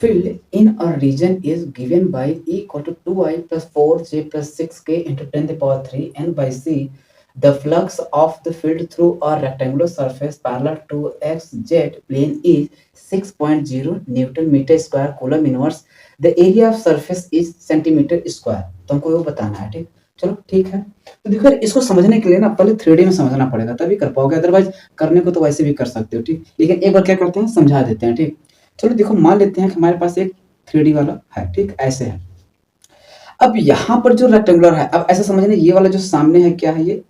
field in a region is given by E equal to 2I plus 4J plus 6K into 10 to the power 3 and by C the flux of the field through a rectangular surface parallel to XZ plane is 6.0 Newton meter square coulomb inverse. The area of surface is centimeter square. तो हमको वो बताना है, ठीक। चलो ठीक है, तो देखो इसको समझने के लिए ना पहले 3D में समझना पड़ेगा तभी कर पाओगे, अदरवाइज करने को तो वैसे भी कर सकते हो, ठीक। लेकिन एक बार क्या करते हैं, समझा देते हैं, ठीक। चलो देखो, मान लेते हैं कि हमारे पास एक 3D वाला है, ठीक, ऐसे है। अब यहाँ पर जो रेक्टेंगुलर है, अब ऐसा समझना, ये वाला जो सामने है क्या है, ये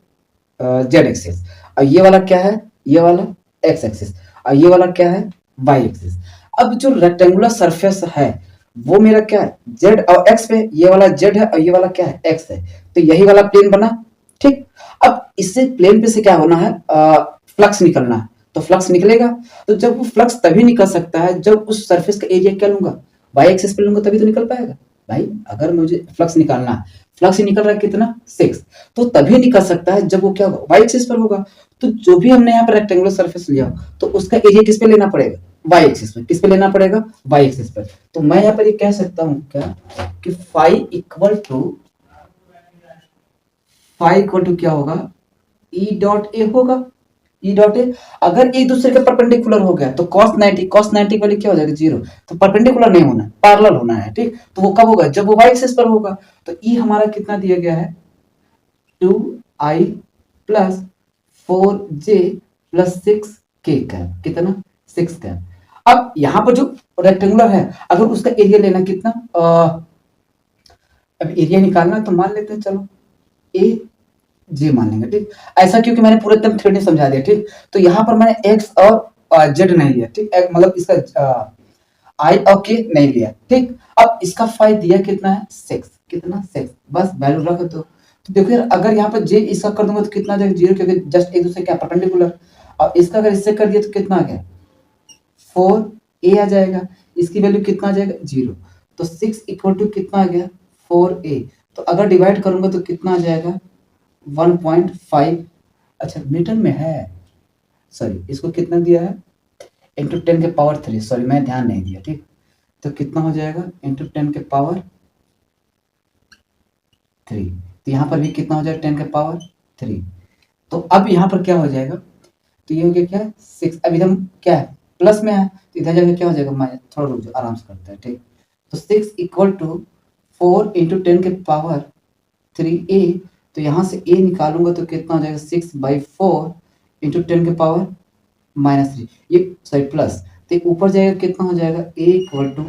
जेड एक्सिस, और ये वाला क्या है, ये वाला एक्स एक्सिस, और ये वाला क्या है, वाई एक्सिस। अब जो रेक्टेंगुलर सरफेस है वो मेरा क्या है, जेड और एक्स पे, ये वाला जेड है और ये वाला क्या है, एक्स है, तो यही वाला प्लेन बना, ठीक। अब इससे प्लेन पे से क्या होना है, फ्लक्स निकलना है, तो फ्लक्स निकलेगा। तो जब वो फ्लक्स तभी निकल सकता है जब उस सरफेस का एरिया क्या लूंगा, वाई एक्सिस पे लूंगा, तभी तो निकल पाएगा भाई। अगर मुझे फ्लक्स निकालना है, फ्लक्स निकल रहा है कितना, 6, तो तभी निकल सकता है जब वो क्या होगा, वाई एक्सिस पर होगा। तो जो भी हमने यहाँ पर रेक्टेंगुलर सरफेस लिया तो उसका एरिया किस पे लेना पड़ेगा, वाई एक्सिस पे। किस पे लेना पड़ेगा, वाई एक्सिस पर। तो मैं यहाँ पर ये कह सकता हूँ क्या कि फाई इक्वल टू क्या होगा, ई डॉट ए होगा। ई डॉट ए अगर एक दूसरे के परपेंडिकुलर हो गया तो cos 90 वाली क्या हो जाएगा, 0। तो परपेंडिकुलर नहीं होना है, पैरेलल होना है, ठीक। तो वो कब होगा, जब वो वाई एक्सिस पर होगा। तो ई हमारा कितना दिया गया है, 2i plus 4j plus 6k cap, कितना, 6 कैप। अब यहाँ पर जो रेक्टेंगुलर है, अगर उसका एरिया लेना कितना, अब एरिया निकालना तो मान लेते हैं, चलो ए जी मान लेंगे, ठीक। ऐसा क्योंकि मैंने पूरा एकदम 3D समझा दिया, ठीक। तो यहाँ पर मैंने एक्स और जेड नहीं लिया, ठीक, मतलब इसका आई और के नहीं लिया, ठीक। अब इसका फाई दिया कितना है, 6, कितना, 6, बस वैल्यू रख दो। तो देखो यार, अगर यहाँ पर जे इसका कर दूंगा तो कितना आ जाएगा, 0, क्योंकि जस्ट एक दूसरे क्या परपेंडिकुलर। और इसका अगर इससे कर दिया तो कितना आ गया, 4a आ जाएगा। इसकी वैल्यू कितना आ जाएगा, 0। तो 6 इक्वल टू कितना आ गया, 4a। तो अगर डिवाइड करूंगा तो कितना आ जाएगा, 1.5। अच्छा मीटर में है, सॉरी, इसको कितना दिया है, इंटू 10 के पावर 3, सॉरी मैं ध्यान नहीं दिया, ठीक। तो कितना हो जाएगा, इंटू 10 के पावर 3। तो यहाँ पर भी कितना हो जाएगा, 10 के पावर 3। तो अब यहाँ पर क्या हो जाएगा, तो ये हो गया क्या, 6। अब इधर क्या है, प्लस में है, तो इधर जाकर क्या हो जाएगा, माइनस। थोड़ा रुक जाओ, आराम से करते हैं, ठीक। तो 6 इक्वल टू 4 इंटू 10 के पावर 3a। तो यहाँ से a निकालूंगा तो कितना हो जाएगा, 6/4 इंटू 10 के पावर -3, ये सॉरी प्लस। तो ऊपर जाएगा कितना हो जाएगा, a इक्वल टू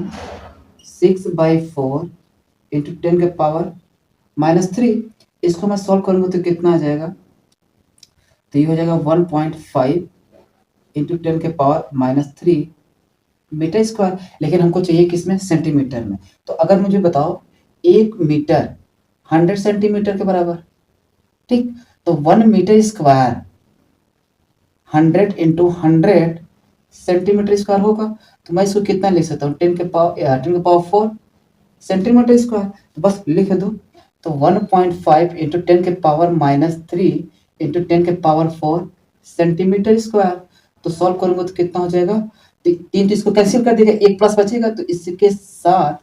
6/4 इंटू 10 के पावर -3। इसको मैं सॉल्व करूंगा तो कितना आ जाएगा, तो ये हो जाएगा 1.5 इंटू 10 के पावर -3 मीटर स्क्वायर। लेकिन हमको चाहिए किसमें, सेंटीमीटर में। तो अगर मुझे बताओ 1 मीटर 100 सेंटीमीटर के बराबर, ठीक। तो 1 metre square 100 into 100 centimetre square होगा। तो मैं इसको कितना लिख सकता हूँ, 10 के पावर 4 सेंटीमीटर स्क्वायर। तो बस लिख दो। तो 1.5 इंटू 10 के पावर -3 इंटू 10 के पावर 4 सेंटीमीटर स्क्वायर। तो सॉल्व करूंगा तो कितना हो जाएगा, तो 3 तो इसको कैंसिल कर देगा, 1 प्लस बचेगा। तो इसके साथ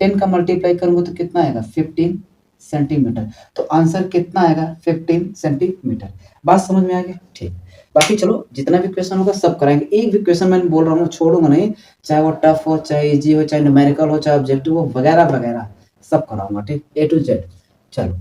10 का मल्टीप्लाई करूंगा तो कितना आएगा, 15 सेंटीमीटर। तो आंसर कितना आएगा, 15 सेंटीमीटर। बात समझ में आ गया, ठीक। बाकी चलो जितना भी क्वेश्चन होगा सब कराएंगे। एक भी क्वेश्चन मैं बोल रहा हूँ छोड़ूंगा नहीं, चाहे वो टफ हो, चाहे इजी हो, चाहे न्यूमेरिकल हो, चाहे ऑब्जेक्टिव हो, वगैरह वगैरह सब कराऊंगा, ठीक, A to Z। चलो